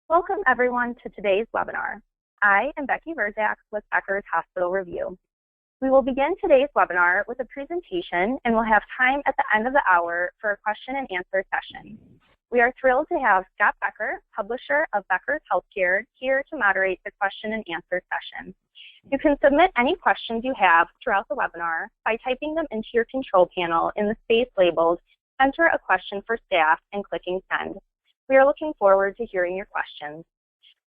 Welcome everyone to today's webinar. I am Becky Verzak with Becker's Hospital Review. We will begin today's webinar with a presentation and we'll have time at the end of the hour for a question and answer session. We are thrilled to have Scott Becker, publisher of Becker's Healthcare, here to moderate the question and answer session. You can submit any questions you have throughout the webinar by typing them into your control panel in the space labeled "Enter a question for staff" and clicking send. We are looking forward to hearing your questions.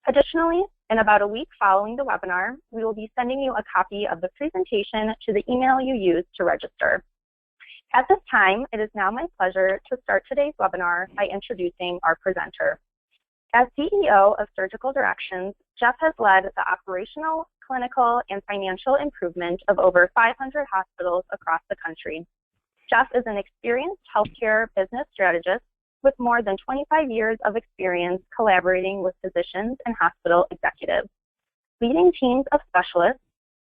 Additionally, in about a week following the webinar, we will be sending you a copy of the presentation to the email you used to register. At this time, it is now my pleasure to start today's webinar by introducing our presenter. As CEO of Surgical Directions, Jeff has led the operational, clinical, and financial improvement of over 500 hospitals across the country. Jeff is an experienced healthcare business strategist with more than 25 years of experience collaborating with physicians and hospital executives. Leading teams of specialists,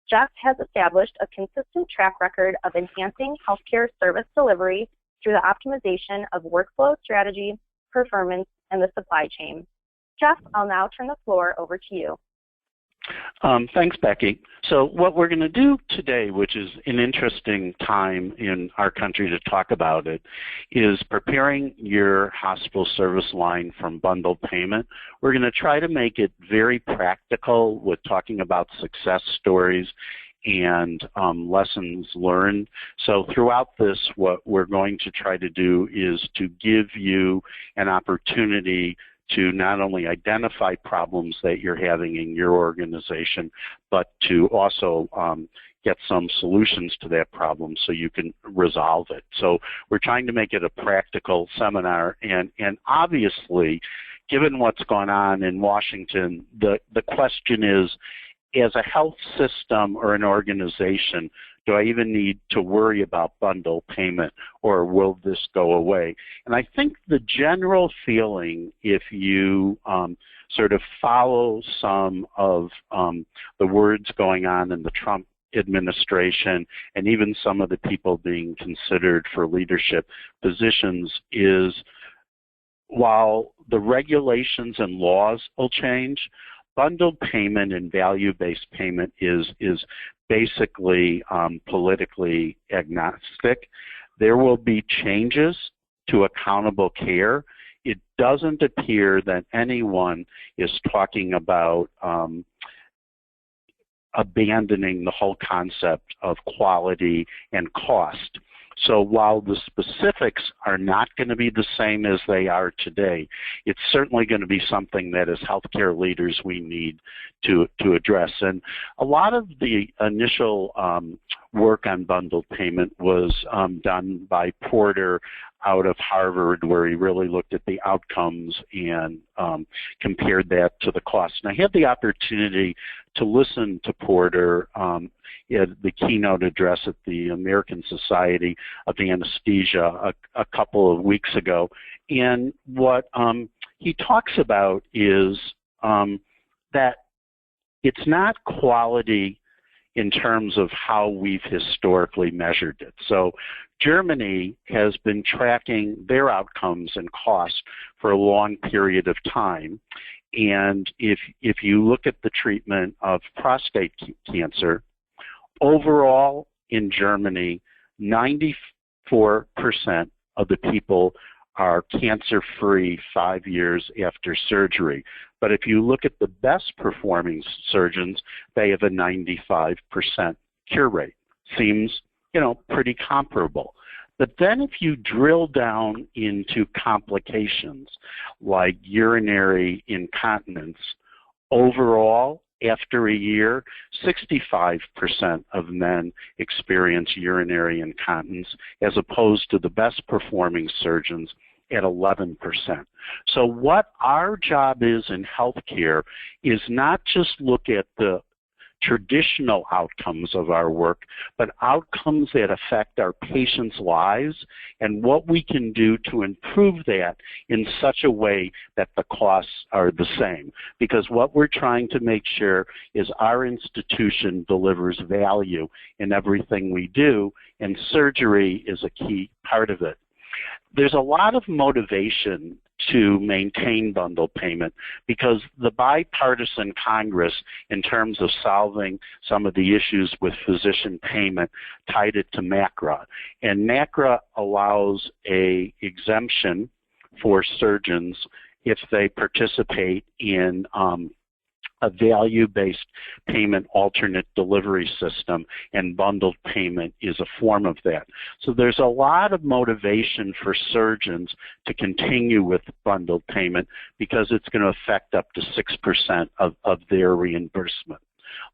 Jeff has established a consistent track record of enhancing healthcare service delivery through the optimization of workflow strategy, performance, and the supply chain. Jeff, I'll now turn the floor over to you. Thanks, Becky. So what we're going to do today, which is an interesting time in our country to talk about it, is preparing your hospital service line from bundled payment. We're going to try to make it very practical with talking about success stories and lessons learned. So throughout this, what we're going to try to do is to give you an opportunity to not only identify problems that you're having in your organization, but to also get some solutions to that problem so you can resolve it. So we're trying to make it a practical seminar, and obviously, given what's gone on in Washington, the question is, as a health system or an organization, do I even need to worry about bundle payment, or will this go away? And I think the general feeling, if you sort of follow some of the words going on in the Trump administration and even some of the people being considered for leadership positions, is while the regulations and laws will change, bundled payment and value-based payment is basically politically agnostic. There will be changes to accountable care. It doesn't appear that anyone is talking about abandoning the whole concept of quality and cost. So while the specifics are not going to be the same as they are today, it's certainly going to be something that as healthcare leaders we need to address. And a lot of the initial work on bundled payment was done by Porter out of Harvard, where he really looked at the outcomes and compared that to the cost. And I had the opportunity to listen to Porter at the keynote address at the American Society of Anesthesia a couple of weeks ago. And what he talks about is that it's not quality in terms of how we've historically measured it. So Germany has been tracking their outcomes and costs for a long period of time. And if you look at the treatment of prostate cancer, overall in Germany, 94% of the people are cancer-free 5 years after surgery. But if you look at the best performing surgeons, they have a 95% cure rate. Seems, pretty comparable. But then if you drill down into complications like urinary incontinence, overall, after a year, 65% of men experience urinary incontinence, as opposed to the best performing surgeons at 11%. So what our job is in healthcare is not just look at the traditional outcomes of our work, but outcomes that affect our patients' lives and what we can do to improve that in such a way that the costs are the same. Because what we're trying to make sure is our institution delivers value in everything we do, and surgery is a key part of it. There's a lot of motivation to maintain bundled payment, because the bipartisan Congress, in terms of solving some of the issues with physician payment, tied it to MACRA. And MACRA allows a exemption for surgeons if they participate in a value-based payment alternate delivery system, and bundled payment is a form of that. So there's a lot of motivation for surgeons to continue with bundled payment because it's going to affect up to 6% of their reimbursement.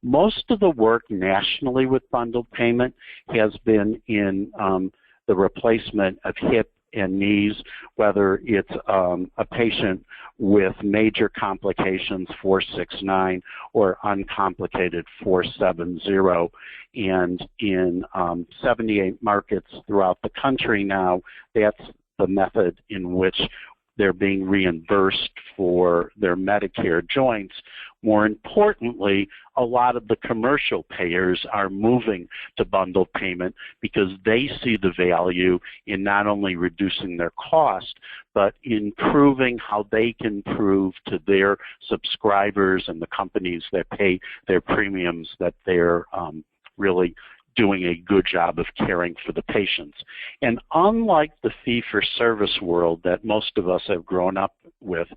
Most of the work nationally with bundled payment has been in the replacement of hip and knees, whether it's a patient with major complications 469 or uncomplicated 470. And in 78 markets throughout the country now, that's the method in which they're being reimbursed for their Medicare joints. More importantly, a lot of the commercial payers are moving to bundled payment because they see the value in not only reducing their cost, but improving how they can prove to their subscribers and the companies that pay their premiums that they're really doing a good job of caring for the patients. And unlike the fee-for-service world that most of us have grown up with,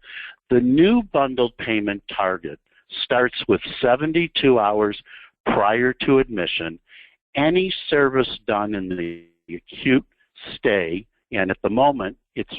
the new bundled payment target starts with 72 hours prior to admission, any service done in the acute stay, and at the moment it's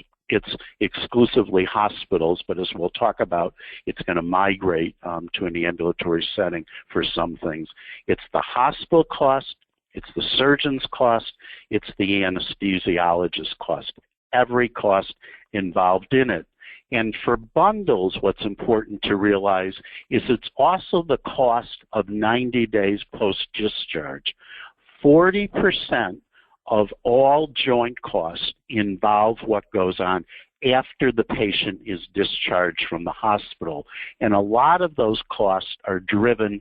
exclusively hospitals, but as we'll talk about, it's going to migrate to an ambulatory setting for some things. It's the hospital cost, it's the surgeon's cost, it's the anesthesiologist's cost, every cost involved in it. And for bundles, what's important to realize is it's also the cost of 90 days post-discharge. 40% of all joint costs involve what goes on after the patient is discharged from the hospital. And a lot of those costs are driven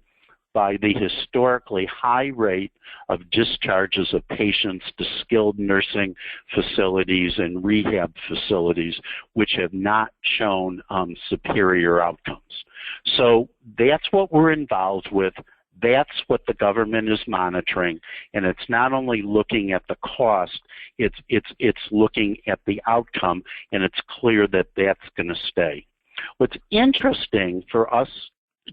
by the historically high rate of discharges of patients to skilled nursing facilities and rehab facilities, which have not shown superior outcomes. So that's what we're involved with. That's what the government is monitoring, and it's not only looking at the cost, it's looking at the outcome, and it's clear that that's going to stay. What's interesting for us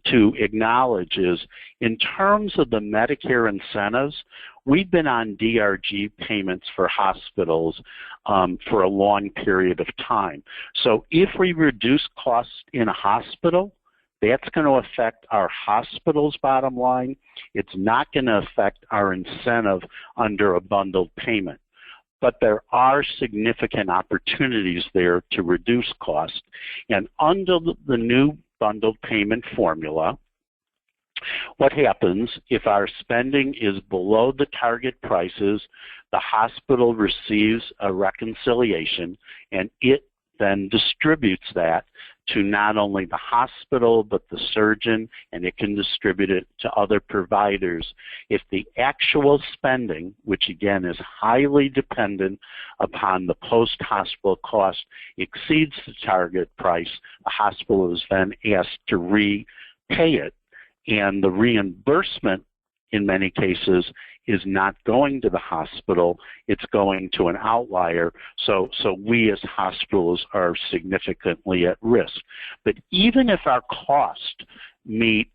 to acknowledge is, in terms of the Medicare incentives, we've been on DRG payments for hospitals for a long period of time. So if we reduce costs in a hospital, that's going to affect our hospital's bottom line. It's not going to affect our incentive under a bundled payment. But there are significant opportunities there to reduce cost. And under the new bundled payment formula, what happens if our spending is below the target prices, the hospital receives a reconciliation, and it then distributes that to not only the hospital but the surgeon, and it can distribute it to other providers. If the actual spending, which again is highly dependent upon the post-hospital cost, exceeds the target price, the hospital is then asked to repay it, and the reimbursement in many cases is not going to the hospital, it's going to an outlier, so we as hospitals are significantly at risk. But even if our costs meet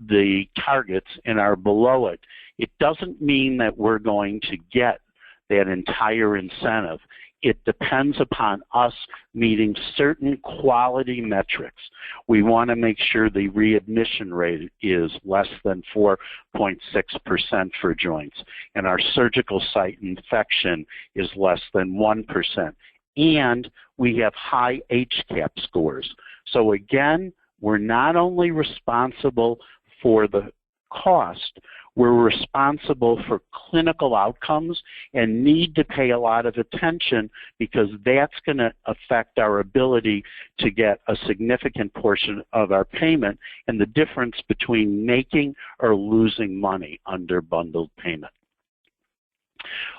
the targets and are below it, it doesn't mean that we're going to get that entire incentive. It depends upon us meeting certain quality metrics. We want to make sure the readmission rate is less than 4.6% for joints, and our surgical site infection is less than 1%. And we have high HCAHPS scores. So again, we're not only responsible for the cost, we're responsible for clinical outcomes and need to pay a lot of attention, because that's going to affect our ability to get a significant portion of our payment and the difference between making or losing money under bundled payment.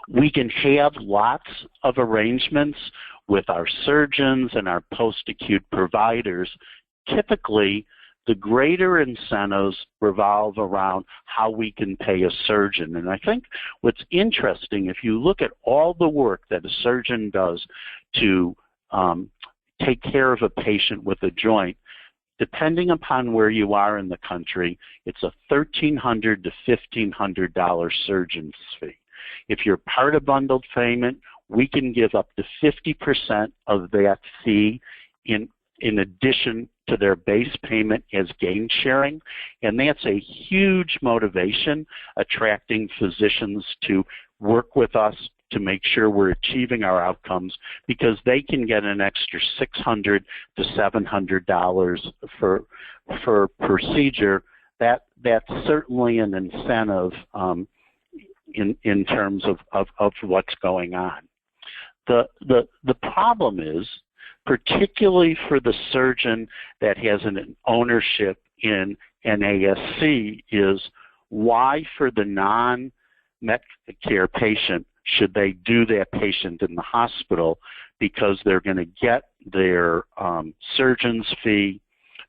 We can have lots of arrangements with our surgeons and our post-acute providers, typically the greater incentives revolve around how we can pay a surgeon. And I think what's interesting, if you look at all the work that a surgeon does to take care of a patient with a joint, depending upon where you are in the country, it's a $1,300 to $1,500 surgeon's fee. If you're part of bundled payment, we can give up to 50% of that fee in addition to their base payment as gain sharing, and that's a huge motivation attracting physicians to work with us to make sure we're achieving our outcomes, because they can get an extra $600 to $700 for procedure. That's certainly an incentive in terms of what's going on. The problem is, particularly for the surgeon that has an ownership in an ASC, is why for the non-Medicare patient should they do that patient in the hospital? Because they're going to get their surgeon's fee,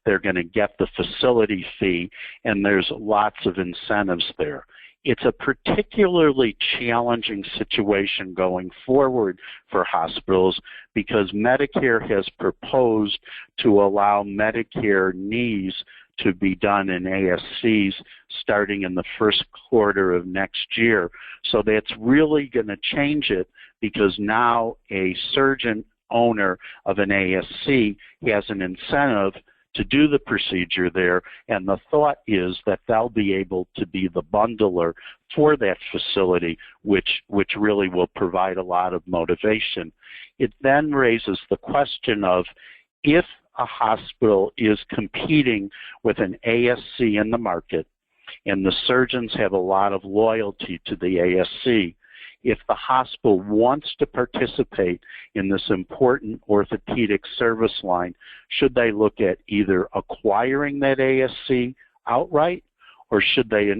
they're going to get the facility fee, and there's lots of incentives there. It's a particularly challenging situation going forward for hospitals because Medicare has proposed to allow Medicare knees to be done in ASCs starting in the first quarter of next year. So that's really going to change it, because now a surgeon owner of an ASC has an incentive to do the procedure there, and the thought is that they'll be able to be the bundler for that facility, which really will provide a lot of motivation. It then raises the question of, if a hospital is competing with an ASC in the market, and the surgeons have a lot of loyalty to the ASC, if the hospital wants to participate in this important orthopedic service line, should they look at either acquiring that ASC outright, or should they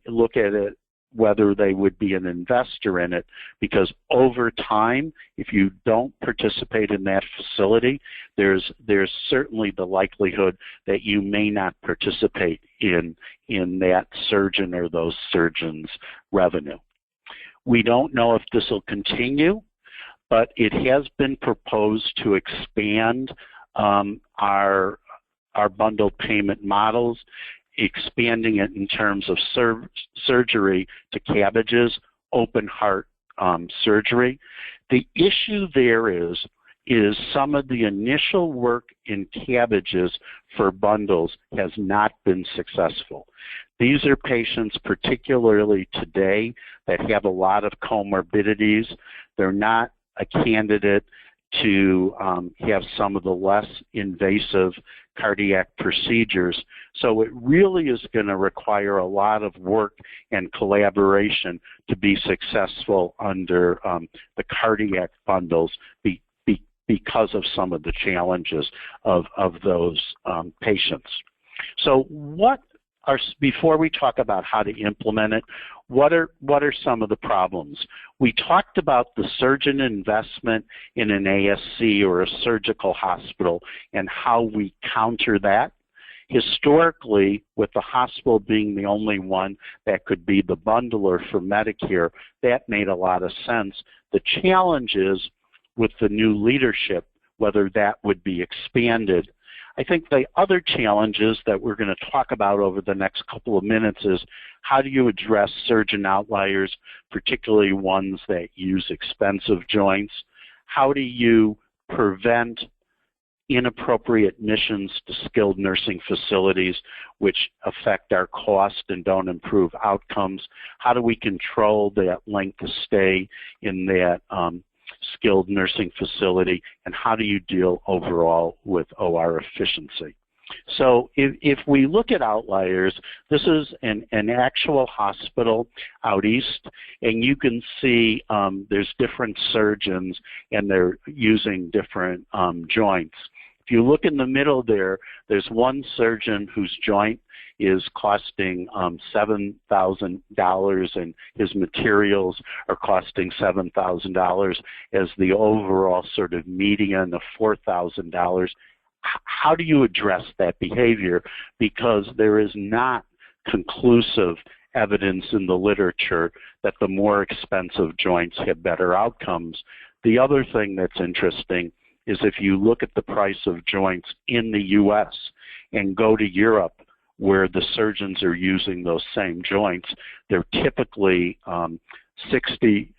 look at it whether they would be an investor in it? Because over time, if you don't participate in that facility, there's certainly the likelihood that you may not participate in that surgeon or those surgeons' revenue. We don't know if this will continue, but it has been proposed to expand our bundled payment models, expanding it in terms of surgery to CABGs, open heart surgery. The issue there is some of the initial work in CABGs for bundles has not been successful. These are patients, particularly today, that have a lot of comorbidities. They're not a candidate to have some of the less invasive cardiac procedures. So it really is going to require a lot of work and collaboration to be successful under the cardiac bundles because of some of the challenges of those patients. So before we talk about how to implement it, what are some of the problems? We talked about the surgeon investment in an ASC or a surgical hospital and how we counter that. Historically, with the hospital being the only one that could be the bundler for Medicare, that made a lot of sense. The challenge is with the new leadership, whether that would be expanded. I think the other challenges that we're going to talk about over the next couple of minutes is, how do you address surgeon outliers, particularly ones that use expensive joints? How do you prevent inappropriate admissions to skilled nursing facilities, which affect our cost and don't improve outcomes? How do we control that length of stay in that skilled nursing facility, and how do you deal overall with OR efficiency? So if we look at outliers, this is an actual hospital out east, and you can see there's different surgeons and they're using different joints. If you look in the middle there, there's one surgeon whose joint is costing $7,000 and his materials are costing $7,000 as the overall sort of median of $4,000. How do you address that behavior? Because there is not conclusive evidence in the literature that the more expensive joints have better outcomes. The other thing that's interesting is if you look at the price of joints in the US and go to Europe where the surgeons are using those same joints, they're typically 60%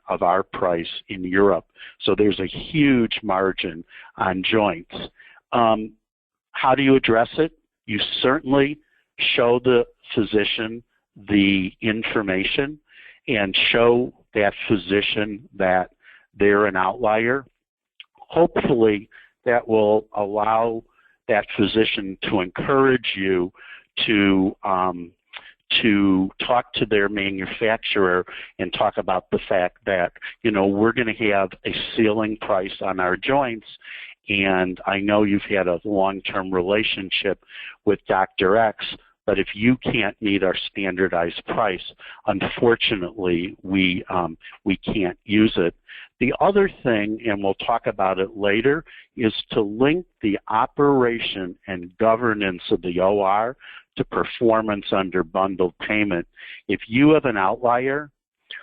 of our price in Europe. So there's a huge margin on joints. How do you address it? You certainly show the physician the information and show that physician that they're an outlier. Hopefully that will allow that physician to encourage you to talk to their manufacturer and talk about the fact that, you know, we're going to have a ceiling price on our joints, and I know you've had a long-term relationship with Dr. X, but if you can't meet our standardized price, unfortunately, we can't use it. The other thing, and we'll talk about it later, is to link the operation and governance of the OR to performance under bundled payment. If you have an outlier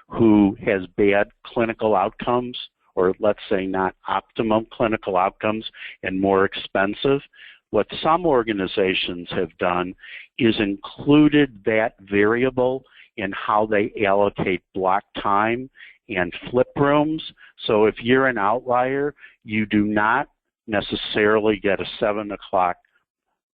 who has bad clinical outcomes, or let's say not optimum clinical outcomes and more expensive, what some organizations have done is included that variable in how they allocate block time and flip rooms. So if you're an outlier, you do not necessarily get a 7 o'clock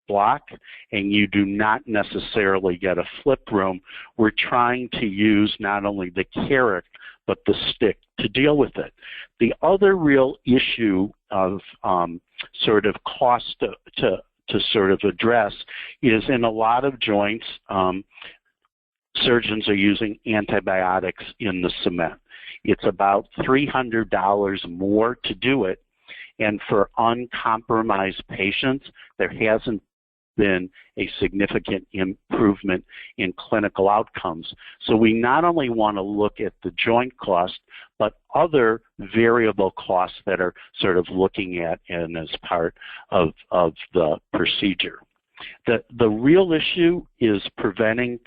block and you do not necessarily get a flip room. We're trying to use not only the carrot but the stick to deal with it. The other real issue of sort of cost to sort of address is in a lot of joints, surgeons are using antibiotics in the cement. It's about $300 more to do it, and for uncompromised patients, there hasn't been a significant improvement in clinical outcomes. So we not only want to look at the joint cost, but other variable costs that are sort of looking at and as part of the procedure. The real issue is preventing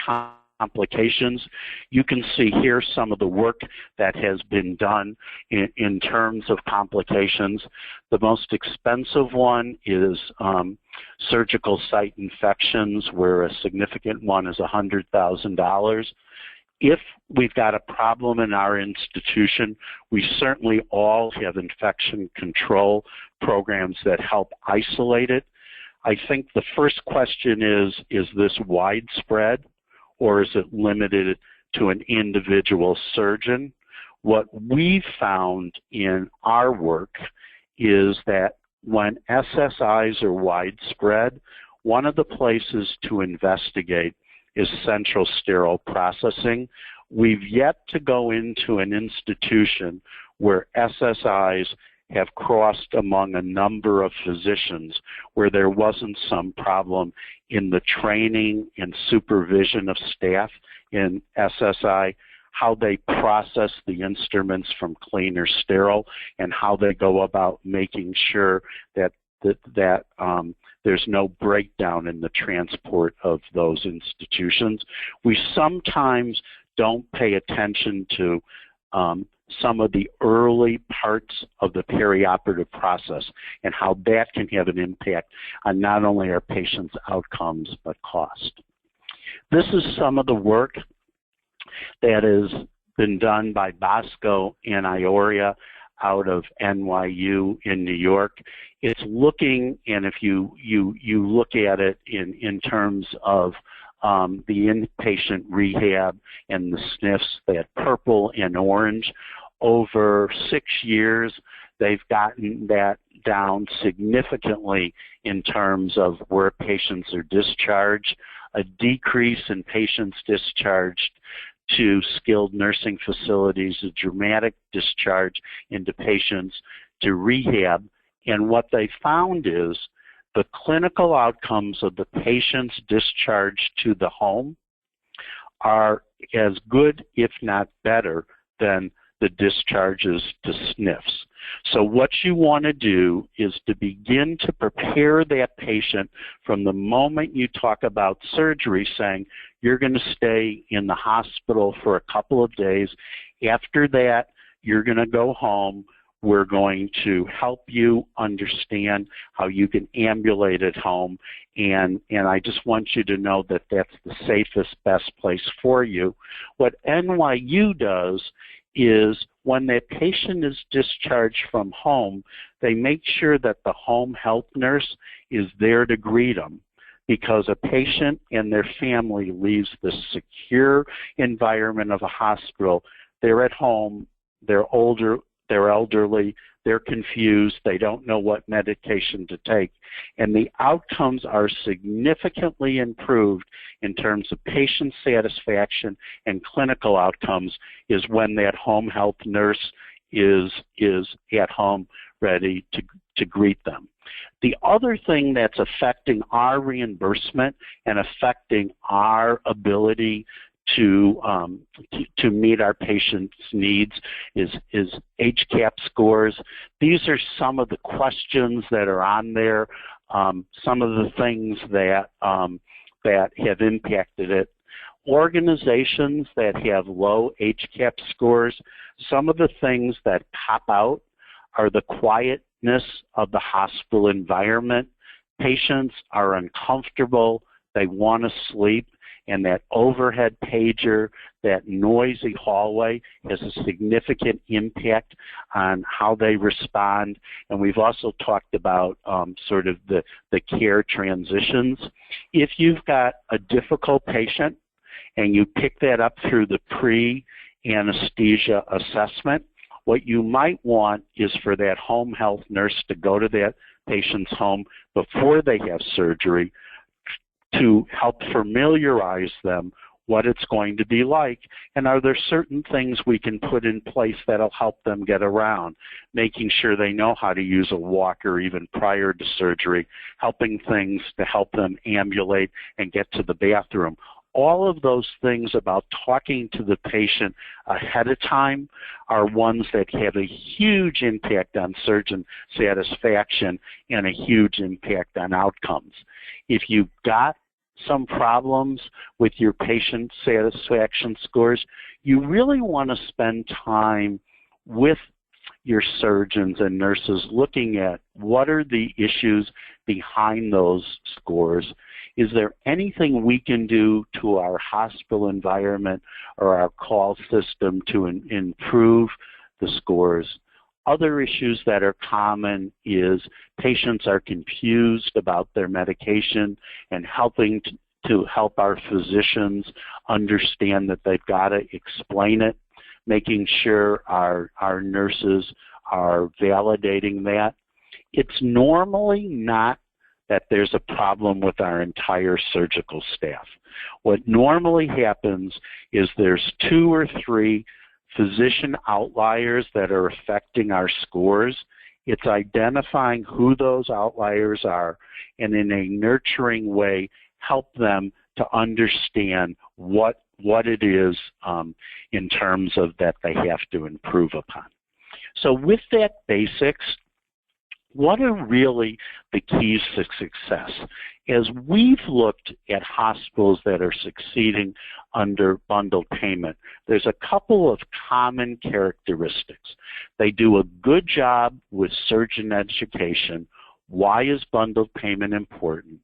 complications. You can see here some of the work that has been done in terms of complications. The most expensive one is surgical site infections, where a significant one is $100,000. If we've got a problem in our institution, we certainly all have infection control programs that help isolate it. I think the first question is this widespread, or is it limited to an individual surgeon? What we found in our work is that when SSIs are widespread, one of the places to investigate is central sterile processing. We've yet to go into an institution where SSIs have crossed among a number of physicians where there wasn't some problem in the training and supervision of staff in SSI, how they process the instruments from clean or sterile, and how they go about making sure that there's no breakdown in the transport of those institutions. We sometimes don't pay attention to some of the early parts of the perioperative process and how that can have an impact on not only our patients' outcomes but cost. This is some of the work that has been done by Bosco and Ioria out of NYU in New York. It's looking, and if you look at it in terms of the inpatient rehab and the SNFs, that purple and orange, over 6 years, they've gotten that down significantly in terms of where patients are discharged, a decrease in patients discharged to skilled nursing facilities, a dramatic discharge into patients to rehab, And what they found is the clinical outcomes of the patients discharged to the home are as good, if not better, than the discharges to SNFs. So what you want to do is to begin to prepare that patient from the moment you talk about surgery, saying you're going to stay in the hospital for a couple of days. After that, you're going to go home. We're going to help you understand how you can ambulate at home, and I just want you to know that that's the safest, best place for you. What NYU does is when that patient is discharged from home, they make sure that the home health nurse is there to greet them, because a patient and their family leaves the secure environment of a hospital. They're at home, they're older, they're elderly, they're confused, they don't know what medication to take, and the outcomes are significantly improved in terms of patient satisfaction and clinical outcomes is when that home health nurse is at home ready to greet them. The other thing that's affecting our reimbursement and affecting our ability to meet our patients' needs is CAHPS scores. These are some of the questions that are on there, some of the things that have impacted it. Organizations that have low CAHPS scores, some of the things that pop out are the quietness of the hospital environment. Patients are uncomfortable, they want to sleep, and that overhead pager, that noisy hallway has a significant impact on how they respond. And we've also talked about sort of the care transitions. If you've got a difficult patient and you pick that up through the pre-anesthesia assessment, what you might want is for that home health nurse to go to that patient's home before they have surgery to help familiarize them what it's going to be like, and are there certain things we can put in place that'll help them get around, making sure they know how to use a walker even prior to surgery, helping things to help them ambulate and get to the bathroom. All of those things about talking to the patient ahead of time are ones that have a huge impact on surgeon satisfaction and a huge impact on outcomes. If you've got some problems with your patient satisfaction scores, you really want to spend time with your surgeons and nurses looking at what are the issues behind those scores. Is there anything we can do to our hospital environment or our call system to improve the scores? Other issues that are common is patients are confused about their medication, and helping to help our physicians understand that they've got to explain it, making sure our nurses are validating that. It's normally not that there's a problem with our entire surgical staff. What normally happens is there's 2 or 3 physician outliers that are affecting our scores. It's identifying who those outliers are, and in a nurturing way help them to understand what it is in terms of that they have to improve upon. So with that basics, what are really the keys to success? As we've looked at hospitals that are succeeding under bundled payment, there's a couple of common characteristics. They do a good job with surgeon education. Why is bundled payment important?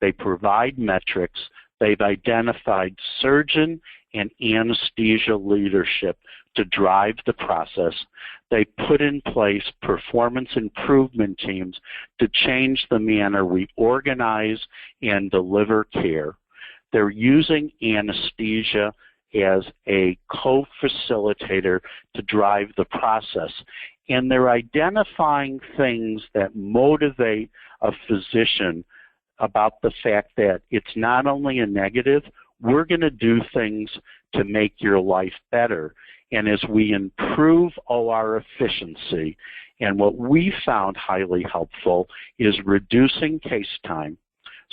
They provide metrics. They've identified surgeon and anesthesia leadership to drive the process. They put in place performance improvement teams to change the manner we organize and deliver care. They're using anesthesia as a co-facilitator to drive the process. And they're identifying things that motivate a physician about the fact that it's not only a negative, we're going to do things to make your life better. And as we improve OR efficiency And what we found highly helpful is reducing case time.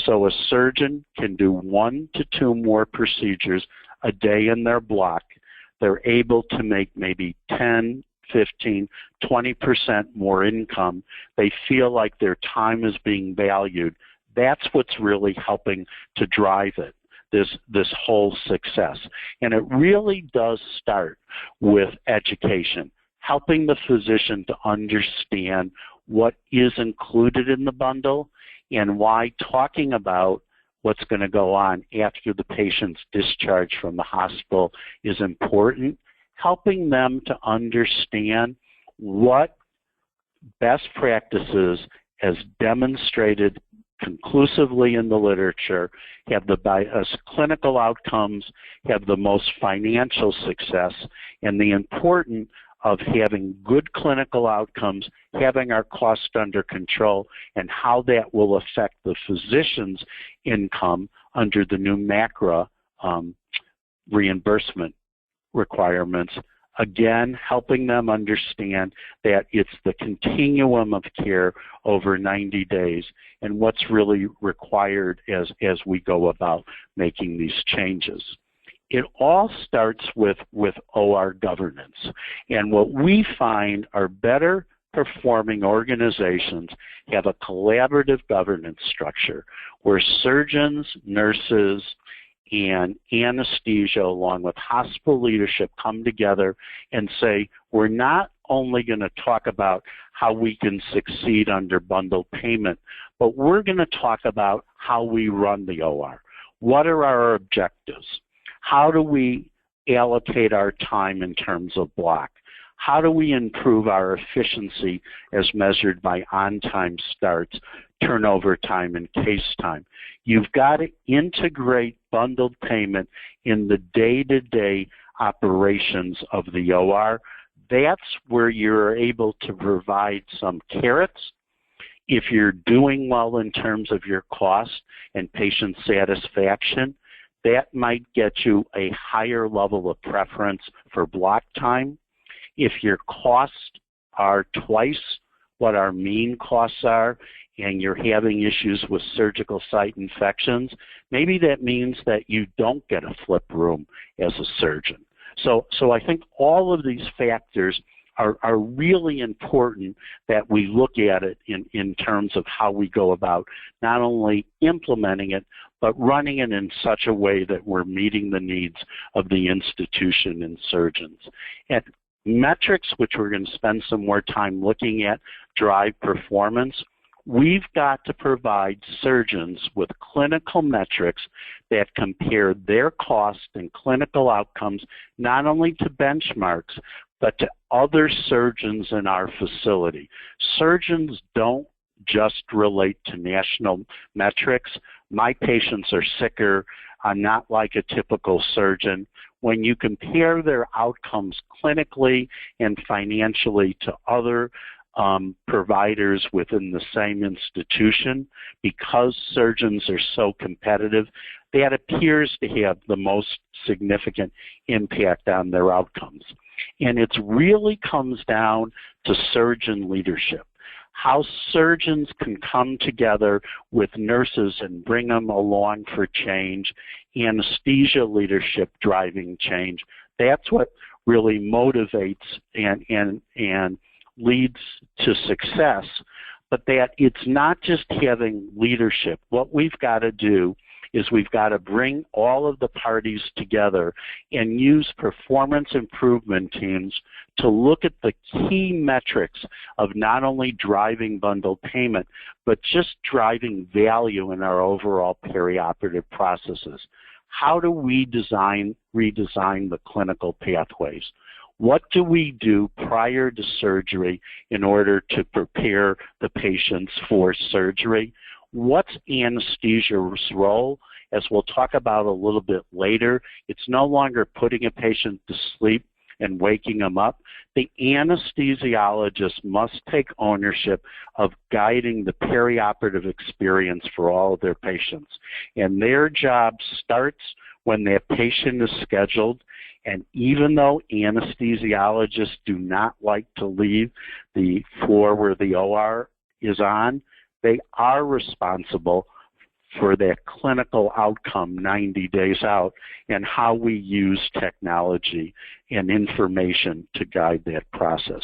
So a surgeon can do 1 to 2 more procedures a day in their block. They're able to make maybe 10, 15, 20% more income. They feel like their time is being valued. That's what's really helping to drive it, this whole success. And it really does start with education, helping the physician to understand what is included in the bundle and why talking about what's going to go on after the patient's discharge from the hospital is important, helping them to understand what best practices, as demonstrated conclusively in the literature, have the best clinical outcomes, have the most financial success, and the importance of having good clinical outcomes, having our cost under control, and how that will affect the physician's income under the new MACRA reimbursement requirements. Again, helping them understand that it's the continuum of care over 90 days and what's really required as we go about making these changes. It all starts with OR governance. And what we find are better performing organizations have a collaborative governance structure where surgeons, nurses, and anesthesia along with hospital leadership come together and say, we're not only going to talk about how we can succeed under bundled payment, but we're going to talk about how we run the OR. What are our objectives? How do we allocate our time in terms of block? How do we improve our efficiency as measured by on-time starts, turnover time, and case time? You've got to integrate bundled payment in the day-to-day operations of the OR. That's where you're able to provide some carrots. If you're doing well in terms of your cost and patient satisfaction, that might get you a higher level of preference for block time. If your costs are twice what our mean costs are and you're having issues with surgical site infections, maybe that means that you don't get a flip room as a surgeon. So I think all of these factors are really important that we look at it in terms of how we go about not only implementing it, but running it in such a way that we're meeting the needs of the institution and surgeons. And metrics, which we're going to spend some more time looking at, drive performance. We've got to provide surgeons with clinical metrics that compare their cost and clinical outcomes not only to benchmarks, but to other surgeons in our facility. Surgeons don't just relate to national metrics. My patients are sicker. I'm not like a typical surgeon. When you compare their outcomes clinically and financially to other providers within the same institution, because surgeons are so competitive, that appears to have the most significant impact on their outcomes. And it really comes down to surgeon leadership. How surgeons can come together with nurses and bring them along for change, anesthesia leadership driving change. That's what really motivates and leads to success, but that it's not just having leadership. What we've got to do is we've got to bring all of the parties together and use performance improvement teams to look at the key metrics of not only driving bundled payment, but just driving value in our overall perioperative processes. How do we redesign the clinical pathways? What do we do prior to surgery in order to prepare the patients for surgery? What's anesthesia's role? As we'll talk about a little bit later, it's no longer putting a patient to sleep and waking them up. The anesthesiologist must take ownership of guiding the perioperative experience for all of their patients. And their job starts when their patient is scheduled And even though anesthesiologists do not like to leave the floor where the OR is on, they are responsible for that clinical outcome 90 days out and how we use technology and information to guide that process.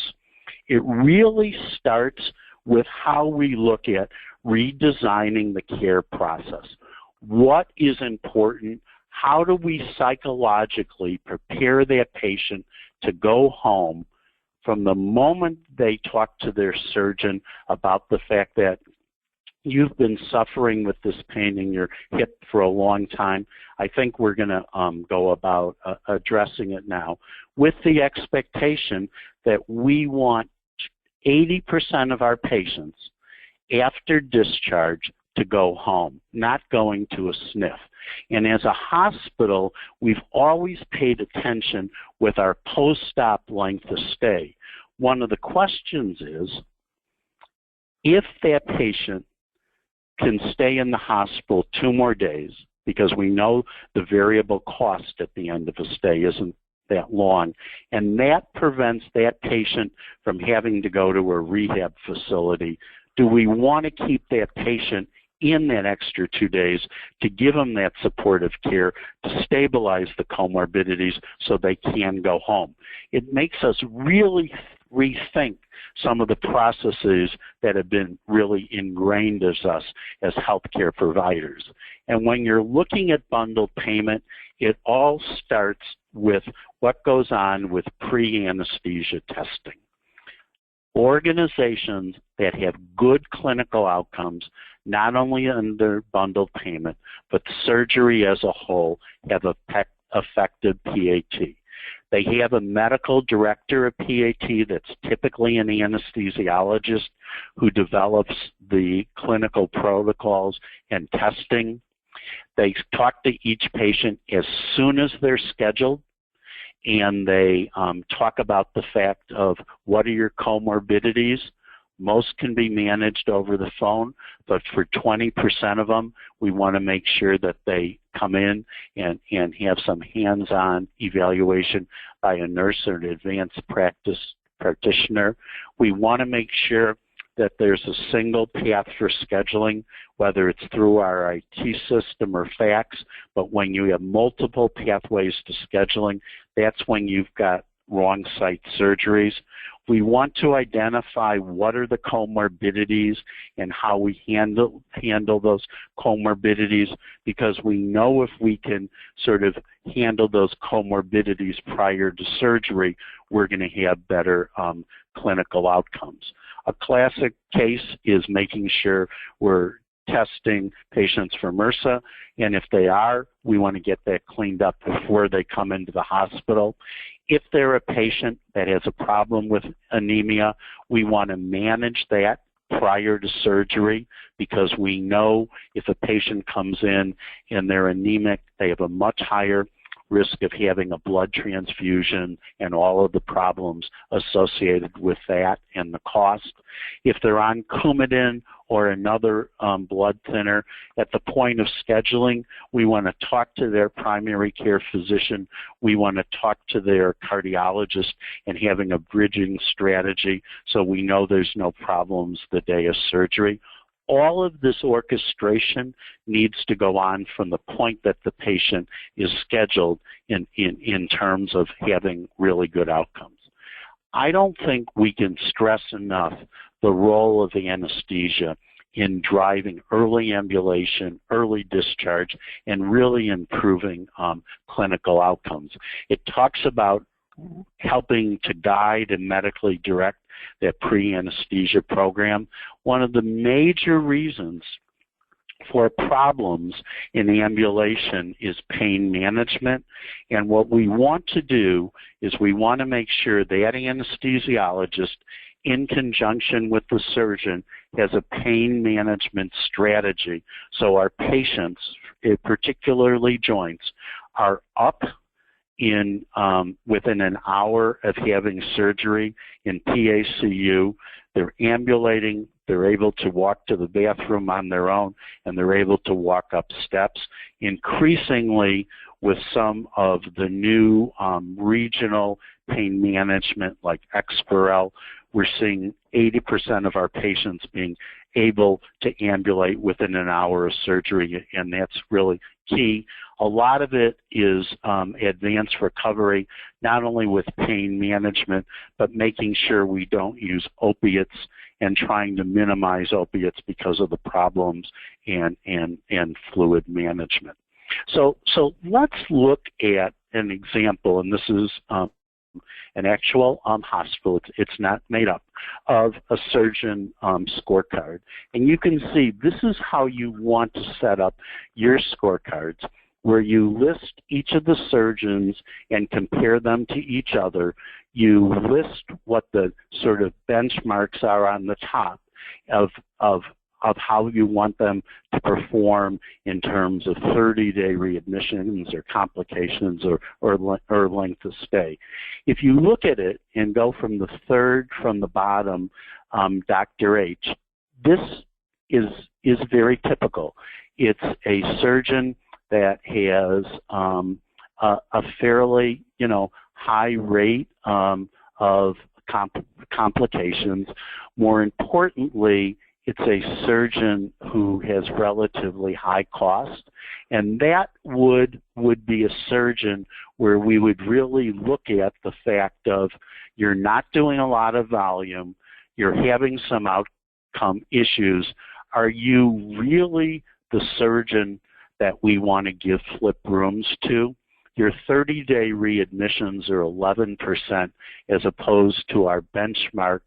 It really starts with how we look at redesigning the care process. What is important? How do we psychologically prepare that patient to go home from the moment they talk to their surgeon about the fact that you've been suffering with this pain in your hip for a long time? I think we're going to go about addressing it now with the expectation that we want 80% of our patients after discharge to go home, not going to a SNF. And as a hospital, we've always paid attention with our post-op length of stay. One of the questions is, if that patient can stay in the hospital 2 more days, because we know the variable cost at the end of a stay isn't that long, and that prevents that patient from having to go to a rehab facility, do we want to keep that patient in that extra 2 days to give them that supportive care to stabilize the comorbidities so they can go home? It makes us really rethink some of the processes that have been really ingrained as us as healthcare providers. And when you're looking at bundled payment, it all starts with what goes on with pre-anesthesia testing. Organizations that have good clinical outcomes, not only under bundled payment, but surgery as a whole, have effective PAT. They have a medical director of PAT that's typically an anesthesiologist who develops the clinical protocols and testing. They talk to each patient as soon as they're scheduled, and they talk about the fact of what are your comorbidities. Most can be managed over the phone, but for 20% of them, we want to make sure that they come in and have some hands-on evaluation by a nurse or an advanced practice practitioner. We want to make sure that there's a single path for scheduling, whether it's through our IT system or fax, but when you have multiple pathways to scheduling, that's when you've got wrong site surgeries. We want to identify what are the comorbidities and how we handle those comorbidities, because we know if we can sort of handle those comorbidities prior to surgery, we're going to have better clinical outcomes. A classic case is making sure we're testing patients for MRSA, and if they are, we want to get that cleaned up before they come into the hospital. If they're a patient that has a problem with anemia, we want to manage that prior to surgery, because we know if a patient comes in and they're anemic, they have a much higher risk of having a blood transfusion and all of the problems associated with that and the cost. If they're on Coumadin or another blood thinner, at the point of scheduling, we want to talk to their primary care physician. We want to talk to their cardiologist and having a bridging strategy so we know there's no problems the day of surgery. All of this orchestration needs to go on from the point that the patient is scheduled in terms of having really good outcomes. I don't think we can stress enough the role of anesthesia in driving early ambulation, early discharge, and really improving clinical outcomes. It talks about helping to guide and medically direct that pre-anesthesia program. One of the major reasons for problems in ambulation is pain management, and what we want to do is we want to make sure that anesthesiologist, in conjunction with the surgeon, has a pain management strategy so our patients, particularly joints, are up in within an hour of having surgery in PACU. They're ambulating, they're able to walk to the bathroom on their own, and they're able to walk up steps. Increasingly, with some of the new regional pain management like Exparel. We're seeing 80% of our patients being able to ambulate within an hour of surgery, and that's really key. A lot of it is advanced recovery, not only with pain management, but making sure we don't use opiates and trying to minimize opiates because of the problems and fluid management. So let's look at an example, and this is an actual hospital, it's not made up, of a surgeon scorecard. And you can see this is how you want to set up your scorecards, where you list each of the surgeons and compare them to each other. You list what the sort of benchmarks are on the top of how you want them to perform in terms of 30-day readmissions or complications or length of stay. If you look at it and go from the third from the bottom, Dr. H, this is very typical. It's a surgeon that has a fairly, high rate of complications. More importantly, it's a surgeon who has relatively high cost, and that would be a surgeon where we would really look at the fact of you're not doing a lot of volume, you're having some outcome issues. Are you really the surgeon that we want to give flip rooms to? Your 30-day readmissions are 11% as opposed to our benchmark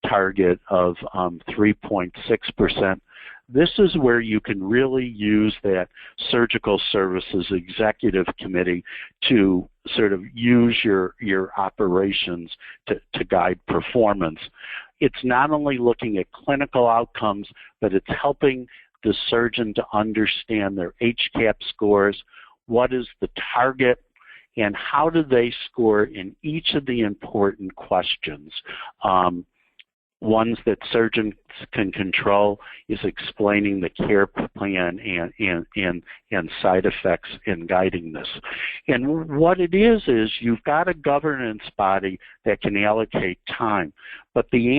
target of 3.6%. This is where you can really use that surgical services executive committee to sort of use your operations to guide performance. It's not only looking at clinical outcomes, but it's helping the surgeon to understand their HCAHPS scores, what is the target, and how do they score in each of the important questions. Ones that surgeons can control is explaining the care plan and side effects in guiding this. And what it is you've got a governance body that can allocate time, but the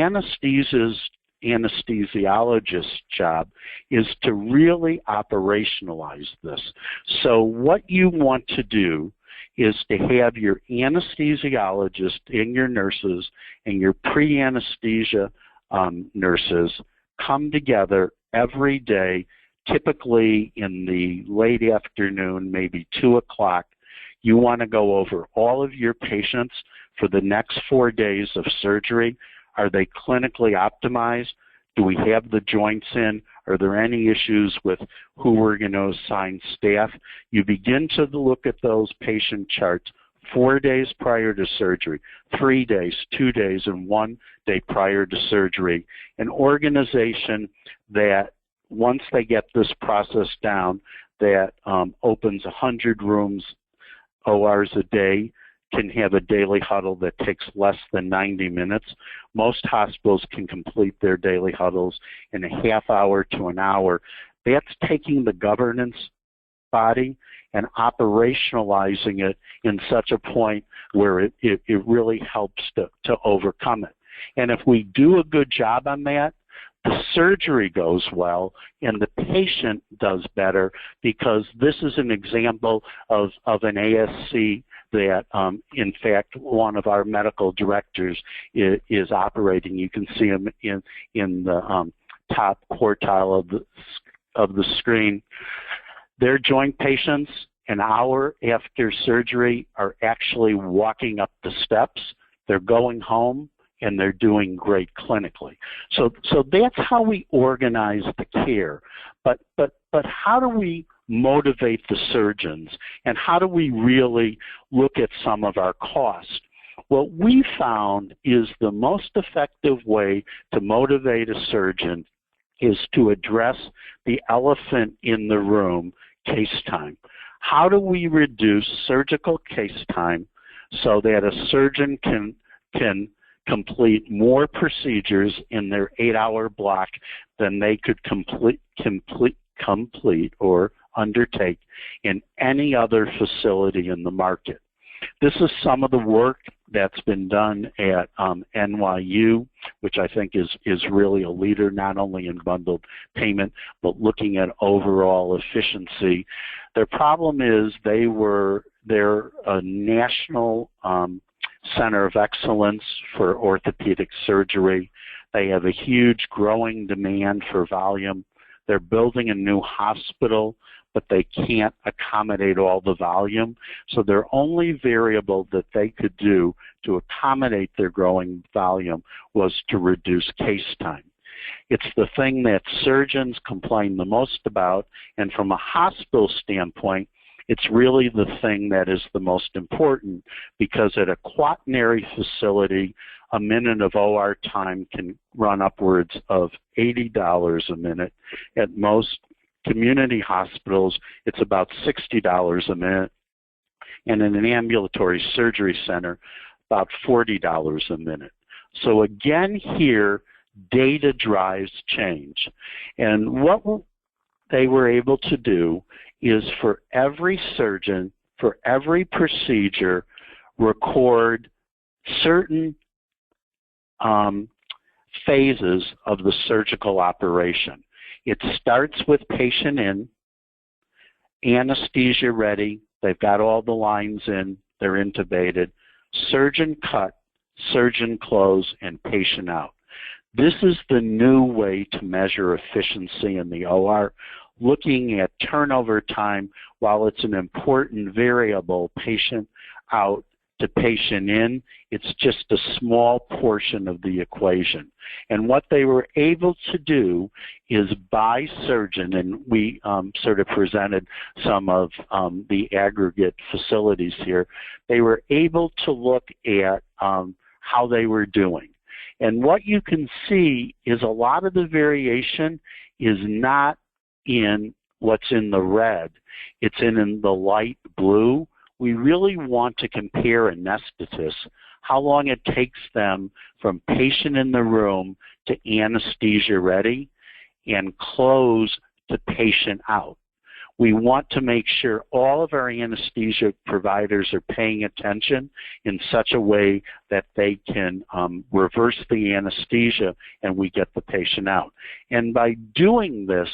anesthesiologist's job is to really operationalize this. So what you want to do is to have your anesthesiologist and your nurses and your pre-anesthesia nurses come together every day, typically in the late afternoon, maybe 2 o'clock. You want to go over all of your patients for the next 4 days of surgery. Are they clinically optimized? Do we have the joints in? Are there any issues with who we're going to assign staff? You begin to look at those patient charts 4 days prior to surgery, 3 days, 2 days, and 1 day prior to surgery. An organization that, once they get this process down, that opens 100 rooms, ORs a day, can have a daily huddle that takes less than 90 minutes. Most hospitals can complete their daily huddles in a half hour to an hour. That's taking the governance body and operationalizing it in such a point where it really helps to overcome it. And if we do a good job on that, the surgery goes well and the patient does better, because this is an example of an ASC that, in fact, one of our medical directors is operating. You can see him in the top quartile of the screen. Their joint patients, an hour after surgery, are actually walking up the steps. They're going home, and they're doing great clinically. So that's how we organize the care. But how do we motivate the surgeons, and how do we really look at some of our costs? What we found is the most effective way to motivate a surgeon is to address the elephant in the room, case time. How do we reduce surgical case time so that a surgeon can complete more procedures in their 8-hour block than they could complete or undertake in any other facility in the market. This is some of the work that's been done at NYU, which I think is really a leader not only in bundled payment, but looking at overall efficiency. Their problem is they're a national center of excellence for orthopedic surgery. They have a huge growing demand for volume. They're building a new hospital, but they can't accommodate all the volume. So their only variable that they could do to accommodate their growing volume was to reduce case time. It's the thing that surgeons complain the most about, and from a hospital standpoint, it's really the thing that is the most important, because at a quaternary facility, a minute of OR time can run upwards of $80 a minute. At most community hospitals, it's about $60 a minute, and in an ambulatory surgery center, about $40 a minute. So again here, data drives change. And what they were able to do is for every surgeon, for every procedure, record certain phases of the surgical operation. It starts with patient in, anesthesia ready, they've got all the lines in, they're intubated, surgeon cut, surgeon close, and patient out. This is the new way to measure efficiency in the OR, looking at turnover time. While it's an important variable, patient out to patient in, it's just a small portion of the equation. And what they were able to do is by surgeon, and we sort of presented some of the aggregate facilities here, they were able to look at how they were doing. And what you can see is a lot of the variation is not in what's in the red, it's in the light blue. We really want to compare anesthetists, how long it takes them from patient in the room to anesthesia ready and close to patient out. We want to make sure all of our anesthesia providers are paying attention in such a way that they can reverse the anesthesia and we get the patient out. And by doing this,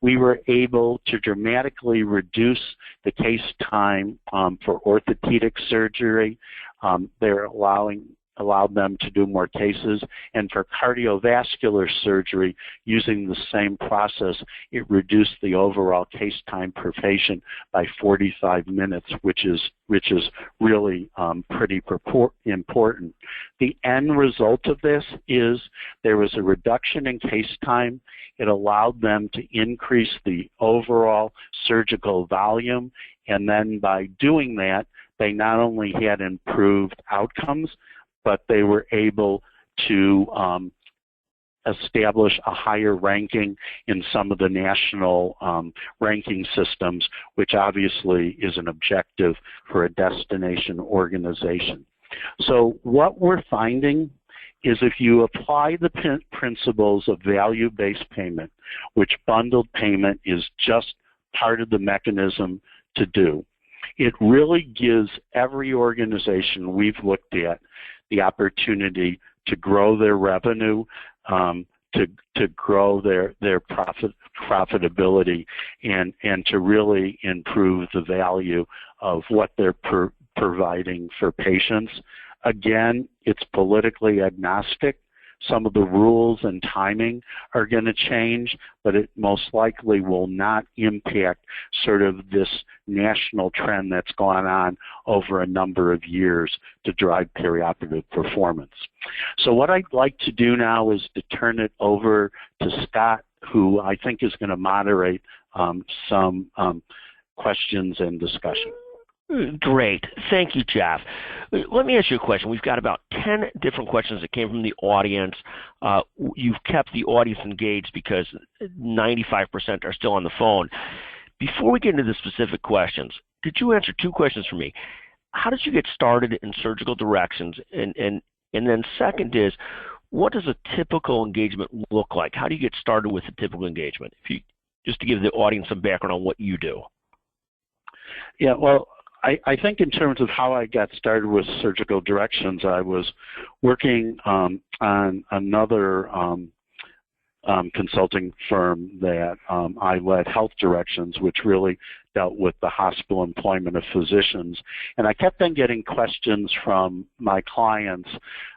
we were able to dramatically reduce the case time for orthopedic surgery. They're allowed them to do more cases, and for cardiovascular surgery, using the same process, it reduced the overall case time per patient by 45 minutes, which is really pretty important. The end result of this is there was a reduction in case time. It allowed them to increase the overall surgical volume, and then by doing that, they not only had improved outcomes, but they were able to establish a higher ranking in some of the national ranking systems, which obviously is an objective for a destination organization. So what we're finding is if you apply the principles of value-based payment, which bundled payment is just part of the mechanism to do, it really gives every organization we've looked at the opportunity to grow their revenue, to grow their profitability, and to really improve the value of what they're providing for patients. Again, it's politically agnostic. Some of the rules and timing are going to change, but it most likely will not impact sort of this national trend that's gone on over a number of years to drive perioperative performance. So what I'd like to do now is to turn it over to Scott, who I think is going to moderate some questions and discussion. Great. Thank you, Jeff. Let me ask you a question. We've got about 10 different questions that came from the audience. You've kept the audience engaged because 95% are still on the phone. Before we get into the specific questions, could you answer two questions for me? How did you get started in surgical directions? And then second is, what does a typical engagement look like? How do you get started with a typical engagement? just to give the audience some background on what you do. Yeah, well, I think in terms of how I got started with surgical directions, I was working on another consulting firm that I led, Health Directions, which really dealt with the hospital employment of physicians. And I kept on getting questions from my clients.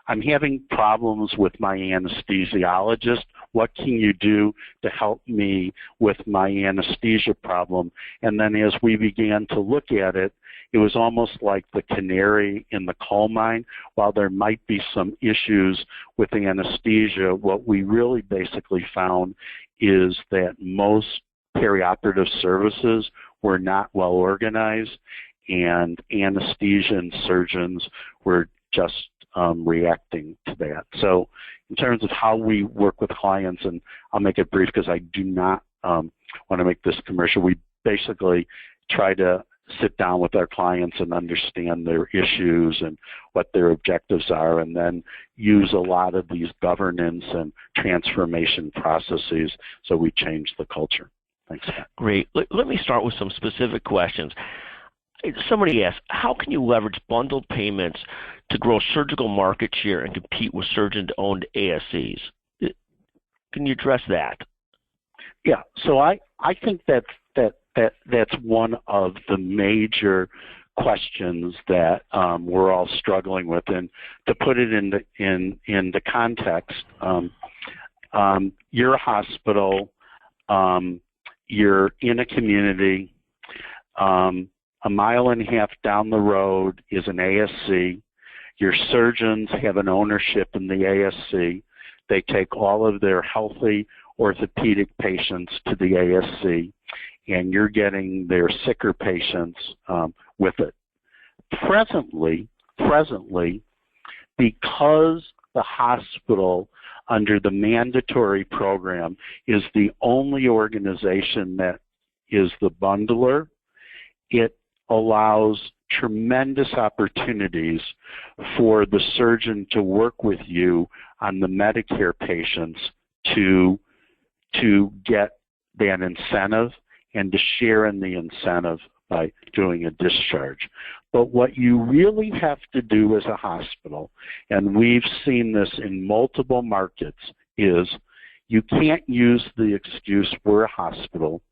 I'm having problems with my anesthesiologist. What can you do to help me with my anesthesia problem? And then as we began to look at it, it was almost like the canary in the coal mine. While there might be some issues with the anesthesia, what we really basically found is that most perioperative services were not well organized, and anesthesia and surgeons were just reacting to that. So in terms of how we work with clients, and I'll make it brief because I do not want to make this commercial, we basically try to sit down with our clients and understand their issues and what their objectives are, and then use a lot of these governance and transformation processes so we change the culture. Thanks, Scott. Great. Let me start with some specific questions. Somebody asked, how can you leverage bundled payments to grow surgical market share and compete with surgeon-owned ASCs? Can you address that? Yeah, so I think that's one of the major questions that we're all struggling with. And to put it into context, you're a hospital, you're in a community, a mile and a half down the road is an ASC. Your surgeons have an ownership in the ASC. They take all of their healthy orthopedic patients to the ASC, and you're getting their sicker patients with it. Presently, because the hospital under the mandatory program is the only organization that is the bundler, it allows tremendous opportunities for the surgeon to work with you on the Medicare patients to get that incentive and to share in the incentive by doing a discharge. But what you really have to do as a hospital, and we've seen this in multiple markets, is you can't use the excuse we're a hospital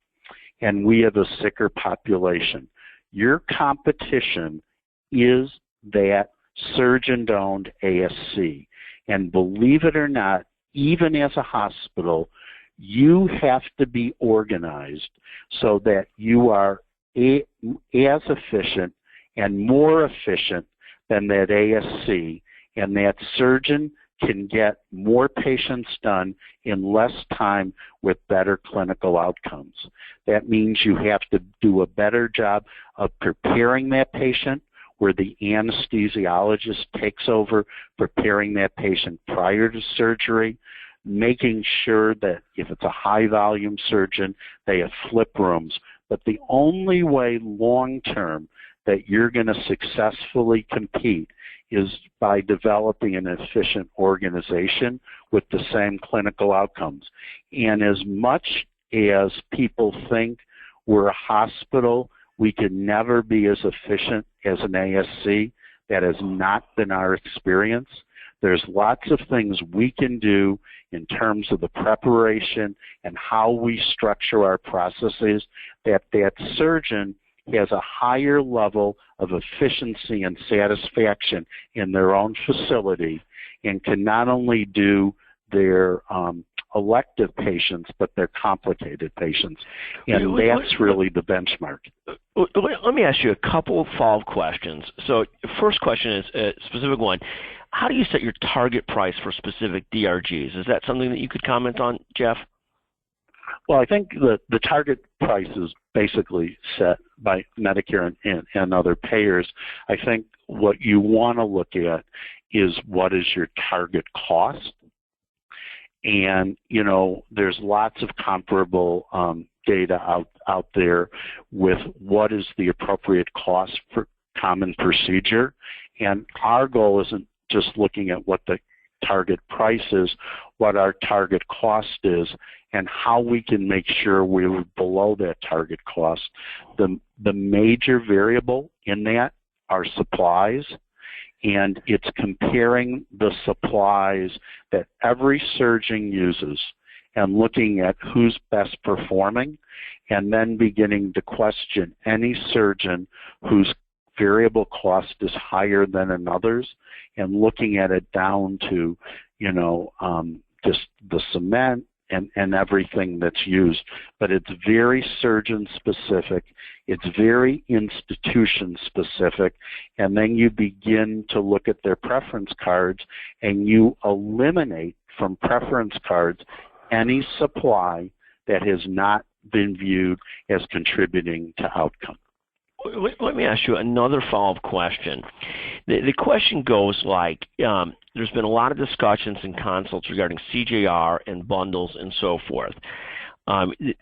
and we have a sicker population. Your competition is that surgeon-owned ASC. And believe it or not, even as a hospital, you have to be organized so that you are as efficient and more efficient than that ASC, and that surgeon can get more patients done in less time with better clinical outcomes. That means you have to do a better job of preparing that patient, where the anesthesiologist takes over preparing that patient prior to surgery, making sure that if it's a high volume surgeon, they have flip rooms. But the only way long term that you're going to successfully compete is by developing an efficient organization with the same clinical outcomes. And as much as people think we're a hospital, we can never be as efficient as an ASC. That has not been our experience. There's lots of things we can do in terms of the preparation and how we structure our processes that surgeon has a higher level of efficiency and satisfaction in their own facility and can not only do their elective patients, but their complicated patients. And that's really the benchmark. Let me ask you a couple of follow-up questions. So first question is a specific one. How do you set your target price for specific DRGs? Is that something that you could comment on, Jeff? Well, I think the target price is basically set by Medicare and other payers. I think what you want to look at is what is your target cost. And, you know, there's lots of comparable data out there with what is the appropriate cost for common procedure. And our goal isn't just looking at what the target price is, what our target cost is, and how we can make sure we're below that target cost. The major variable in that are supplies, and it's comparing the supplies that every surgeon uses and looking at who's best performing, and then beginning to question any surgeon whose variable cost is higher than another's, and looking at it down to, just the cement and everything that's used. But it's very surgeon specific, it's very institution specific, and then you begin to look at their preference cards and you eliminate from preference cards any supply that has not been viewed as contributing to outcome. Let me ask you another follow-up question. The question goes like, there's been a lot of discussions and consults regarding CJR and bundles and so forth.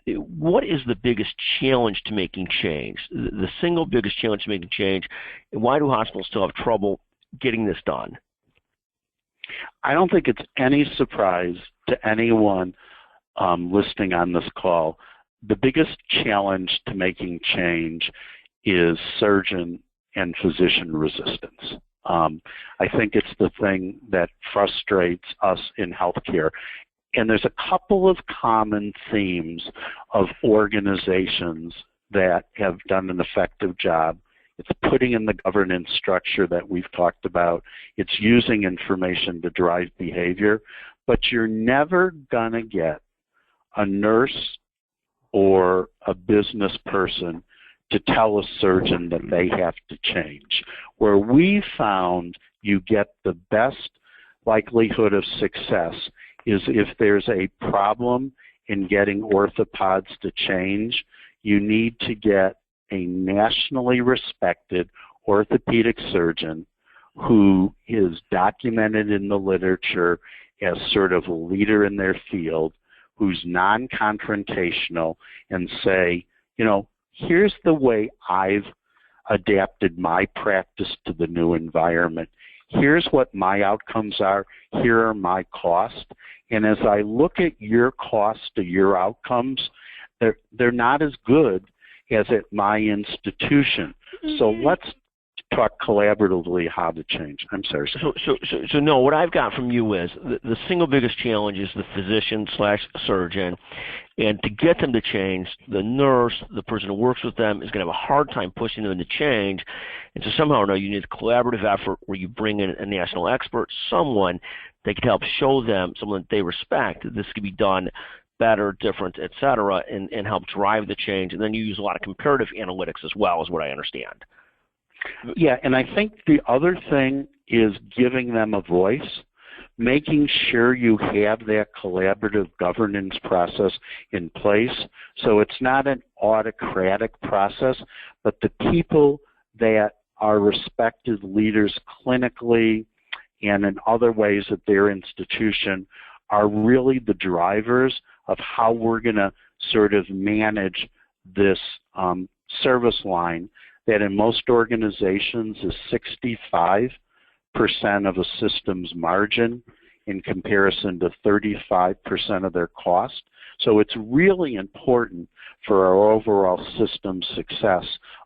What is the biggest challenge to making change, the single biggest challenge to making change, and why do hospitals still have trouble getting this done? I don't think it's any surprise to anyone listening on this call. The biggest challenge to making change is surgeon and physician resistance. I think it's the thing that frustrates us in healthcare. And there's a couple of common themes of organizations that have done an effective job. It's putting in the governance structure that we've talked about. It's using information to drive behavior. But you're never going to get a nurse or a business person to tell a surgeon that they have to change. Where we found you get the best likelihood of success is if there's a problem in getting orthopods to change, you need to get a nationally respected orthopedic surgeon who is documented in the literature as sort of a leader in their field, who's non-confrontational, and say, here's the way I've adapted my practice to the new environment. Here's what my outcomes are. Here are my costs. And as I look at your costs to your outcomes, they're not as good as at my institution. So let's talk collaboratively how to change. I'm sorry. So no, what I've got from you is the single biggest challenge is the physician/surgeon, and to get them to change, the nurse, the person who works with them, is going to have a hard time pushing them to change. And so somehow or another, you need a collaborative effort where you bring in a national expert, someone that can help show them, someone that they respect, that this can be done better, different, et cetera, and help drive the change. And then you use a lot of comparative analytics as well, is what I understand. Yeah, and I think the other thing is giving them a voice, making sure you have that collaborative governance process in place. So it's not an autocratic process, but the people that are respected leaders clinically and in other ways at their institution are really the drivers of how we're going to sort of manage this service line that in most organizations is 65% of a system's margin in comparison to 35% of their cost. So it's really important for our overall system success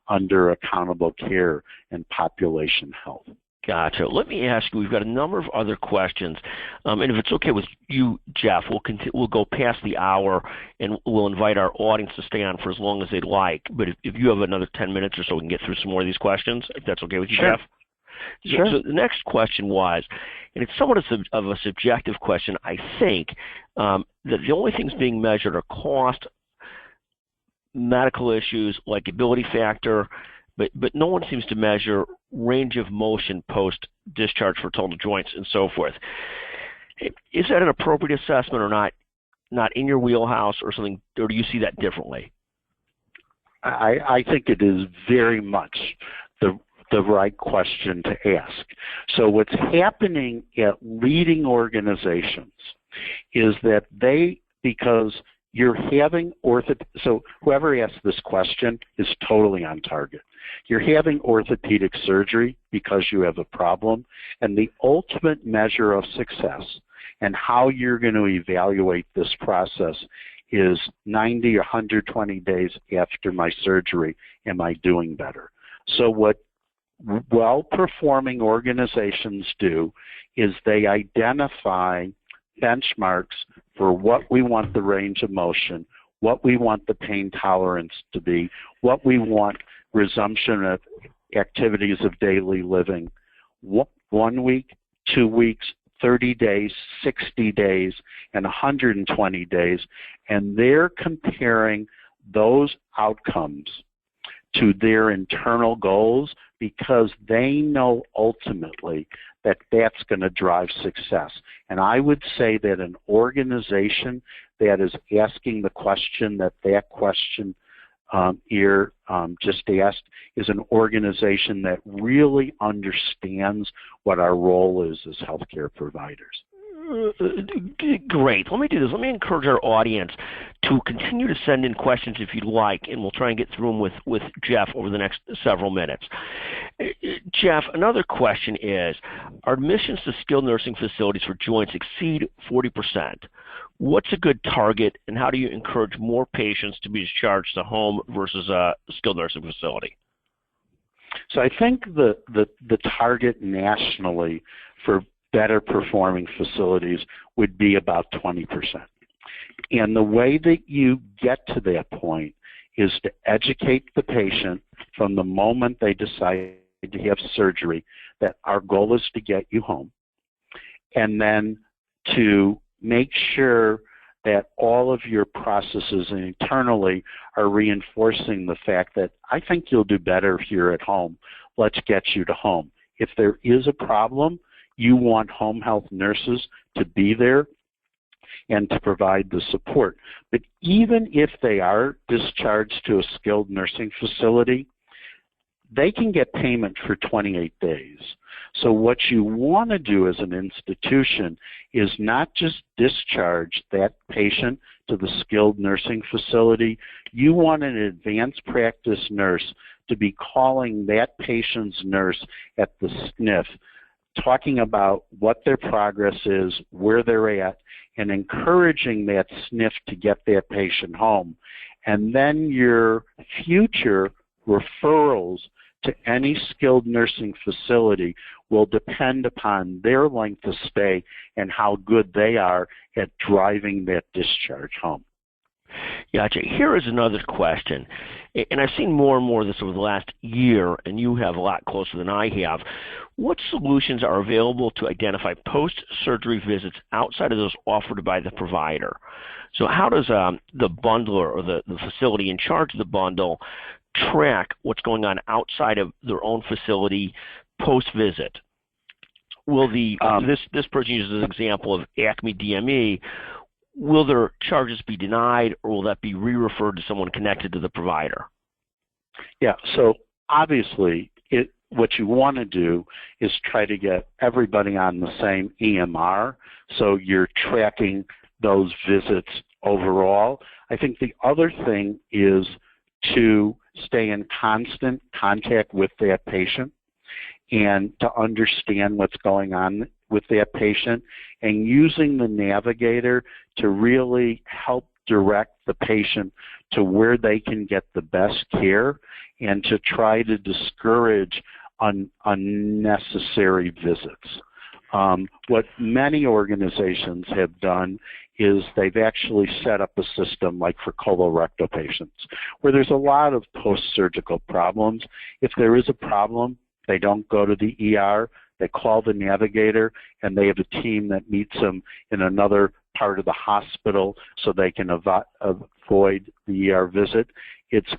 under accountable care and population health. Gotcha. Let me ask you, we've got a number of other questions, and if it's okay with you, Jeff, we'll go past the hour, and we'll invite our audience to stay on for as long as they'd like. But if you have another 10 minutes or so, we can get through some more of these questions, if that's okay with you, Sure. Jeff? Sure. So the next question was, and it's somewhat of a subjective question, I think, that the only things being measured are cost, medical issues, likability factor, but no one seems to measure range of motion post-discharge for total joints and so forth. Is that an appropriate assessment or not in your wheelhouse or something, or do you see that differently? I think it is very much the right question to ask. So what's happening at leading organizations is that because you're having so whoever asked this question is totally on target. You're having orthopedic surgery because you have a problem, and the ultimate measure of success and how you're going to evaluate this process is 90 or 120 days after my surgery, am I doing better? So what well-performing organizations do is they identify benchmarks for what we want the range of motion, what we want the pain tolerance to be, what we want resumption of activities of daily living, 1 week, 2 weeks, 30 days, 60 days, and 120 days, and they're comparing those outcomes to their internal goals because they know ultimately that that's going to drive success. And I would say that an organization that is asking the question that question here just asked is an organization that really understands what our role is as healthcare providers. Great. Let me do this. Let me encourage our audience to continue to send in questions if you'd like, and we'll try and get through them with Jeff over the next several minutes. Jeff, another question is, our admissions to skilled nursing facilities for joints exceed 40%. What's a good target, and how do you encourage more patients to be discharged to home versus a skilled nursing facility? So I think the target nationally for better performing facilities would be about 20%. And the way that you get to that point is to educate the patient from the moment they decide to have surgery that our goal is to get you home, and then to make sure that all of your processes internally are reinforcing the fact that I think you'll do better if you're at home. Let's get you to home. If there is a problem, you want home health nurses to be there and to provide the support. But even if they are discharged to a skilled nursing facility, they can get payment for 28 days. So what you want to do as an institution is not just discharge that patient to the skilled nursing facility. You want an advanced practice nurse to be calling that patient's nurse at the SNF, talking about what their progress is, where they're at, and encouraging that SNF to get that patient home. And then your future referrals to any skilled nursing facility will depend upon their length of stay and how good they are at driving that discharge home. Gotcha. Here is another question, and I've seen more and more of this over the last year, and you have a lot closer than I have. What solutions are available to identify post-surgery visits outside of those offered by the provider? So how does the bundler or the facility in charge of the bundle track what's going on outside of their own facility post-visit? Will this person uses an example of Acme DME. Will their charges be denied, or will that be re-referred to someone connected to the provider? Yeah, so obviously what you want to do is try to get everybody on the same EMR, so you're tracking those visits overall. I think the other thing is to stay in constant contact with that patient and to understand what's going on with that patient, and using the navigator to really help direct the patient to where they can get the best care and to try to discourage unnecessary visits. What many organizations have done is they've actually set up a system like for colorectal patients where there's a lot of post-surgical problems. If there is a problem, they don't go to the ER, they call the navigator, and they have a team that meets them in another part of the hospital so they can avoid the ER visit. It's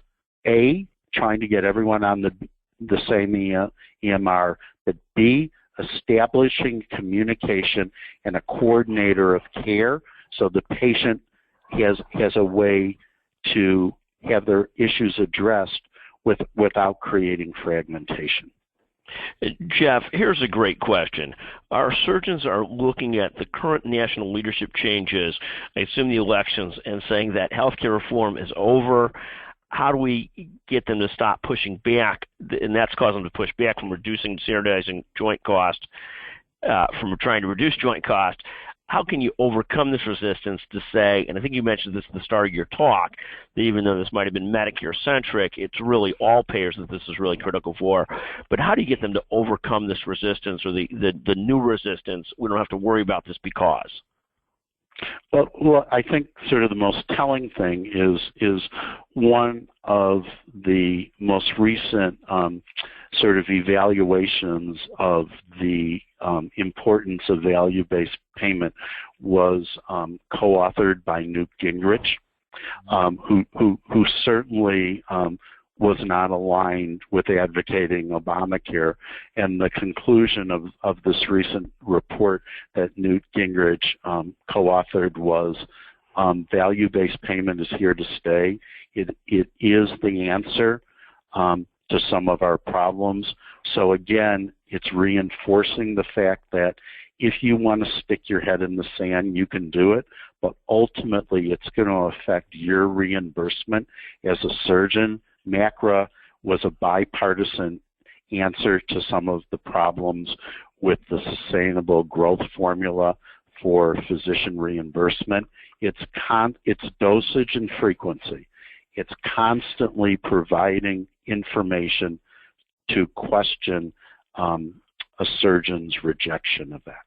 A, trying to get everyone on the same EMR, but B, establishing communication and a coordinator of care so the patient has a way to have their issues addressed without creating fragmentation. Jeff, here's a great question. Our surgeons are looking at the current national leadership changes, I assume the elections, and saying that healthcare reform is over. How do we get them to stop pushing back, and that's causing them to push back from reducing standardizing joint cost, from trying to reduce joint cost? How can you overcome this resistance to say, and I think you mentioned this at the start of your talk, that even though this might have been Medicare-centric, it's really all payers that this is really critical for. But how do you get them to overcome this resistance, or the new resistance? We don't have to worry about this because. Well, I think sort of the most telling thing is one of the most recent sort of evaluations of the importance of value-based payment was co-authored by Newt Gingrich, who certainly was not aligned with advocating Obamacare. And the conclusion of this recent report that Newt Gingrich co-authored was value-based payment is here to stay. It is the answer to some of our problems. So again, it's reinforcing the fact that if you want to stick your head in the sand, you can do it, but ultimately it's going to affect your reimbursement as a surgeon. MACRA was a bipartisan answer to some of the problems with the sustainable growth formula for physician reimbursement. It's dosage and frequency. It's constantly providing information to question a surgeon's rejection of that.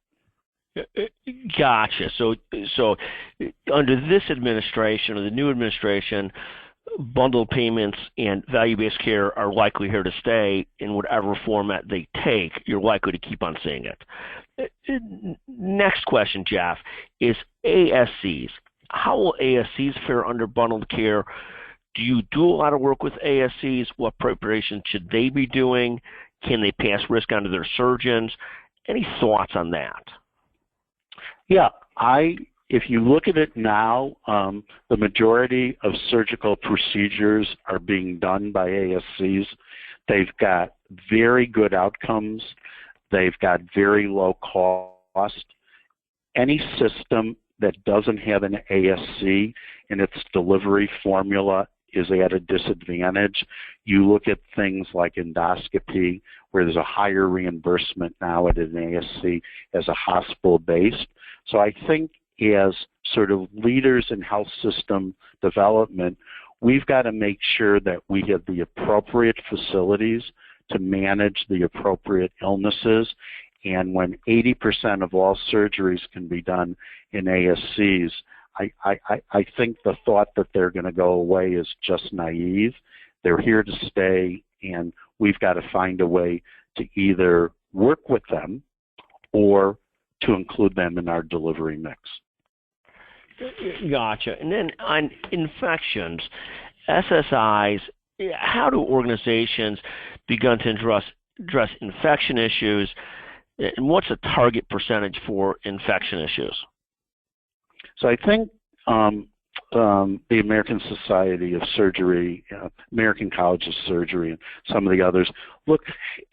Gotcha. So under this administration, or the new administration, bundled payments and value-based care are likely here to stay in whatever format they take. You're likely to keep on seeing it. Next question, Jeff, is ASCs. How will ASCs fare under bundled care? Do you do a lot of work with ASCs? What preparation should they be doing? Can they pass risk on to their surgeons? Any thoughts on that? Yeah, if you look at it now, the majority of surgical procedures are being done by ASCs. They've got very good outcomes. They've got very low cost. Any system that doesn't have an ASC in its delivery formula is at a disadvantage. You look at things like endoscopy, where there's a higher reimbursement now at an ASC as a hospital-based. So I think as sort of leaders in health system development, we've got to make sure that we have the appropriate facilities to manage the appropriate illnesses. And when 80% of all surgeries can be done in ASCs, I think the thought that they're going to go away is just naive. They're here to stay, and we've got to find a way to either work with them or to include them in our delivery mix. Gotcha. And then on infections, SSIs, how do organizations begin to address infection issues, and what's a target percentage for infection issues? So I think the American Society of Surgery, American College of Surgery, and some of the others look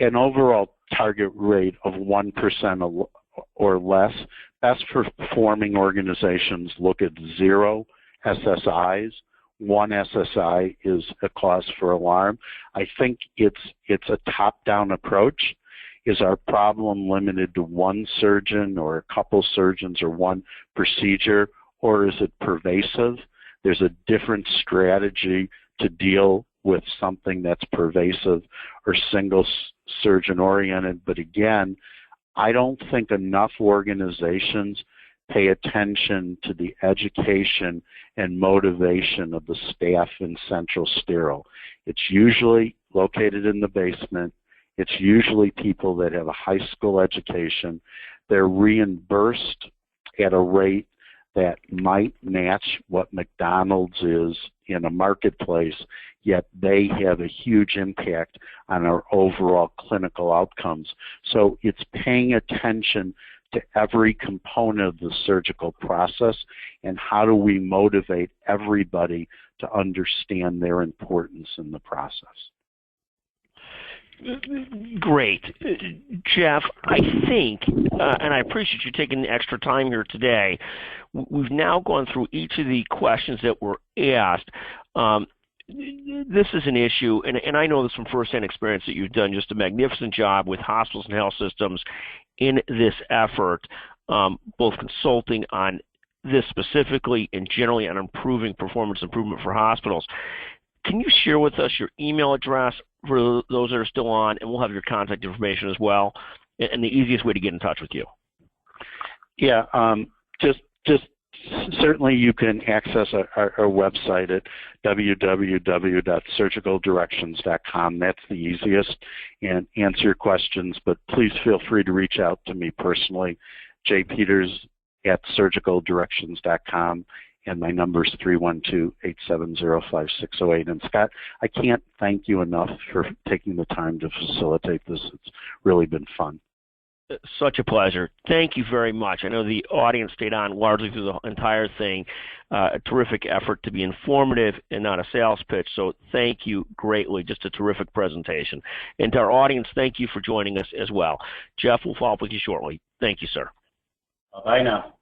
at an overall target rate of 1% or less. Best performing organizations look at 0 SSIs. 1 SSI is a cause for alarm. I think it's a top-down approach. Is our problem limited to one surgeon or a couple surgeons or one procedure, or is it pervasive? There's a different strategy to deal with something that's pervasive or single surgeon oriented. But again, I don't think enough organizations pay attention to the education and motivation of the staff in Central Sterile. It's usually located in the basement. It's usually people that have a high school education. They're reimbursed at a rate that might match what McDonald's is in a marketplace, yet they have a huge impact on our overall clinical outcomes. So it's paying attention to every component of the surgical process, and how do we motivate everybody to understand their importance in the process. Great. Jeff, I think, and I appreciate you taking the extra time here today, we've now gone through each of the questions that were asked. This is an issue, and I know this from firsthand experience that you've done just a magnificent job with hospitals and health systems in this effort, both consulting on this specifically and generally on improving performance improvement for hospitals. Can you share with us your email address for those that are still on, and we'll have your contact information as well, and the easiest way to get in touch with you? Yeah, just certainly you can access our website at www.surgicaldirections.com. That's the easiest, and answer your questions, but please feel free to reach out to me personally, jpeters@surgicaldirections.com, and my number is 312-870-5608. And Scott, I can't thank you enough for taking the time to facilitate this. It's really been fun. Such a pleasure. Thank you very much. I know the audience stayed on largely through the entire thing. A terrific effort to be informative and not a sales pitch, so thank you greatly. Just a terrific presentation. And to our audience, thank you for joining us as well. Jeff will follow up with you shortly. Thank you, sir. Bye now.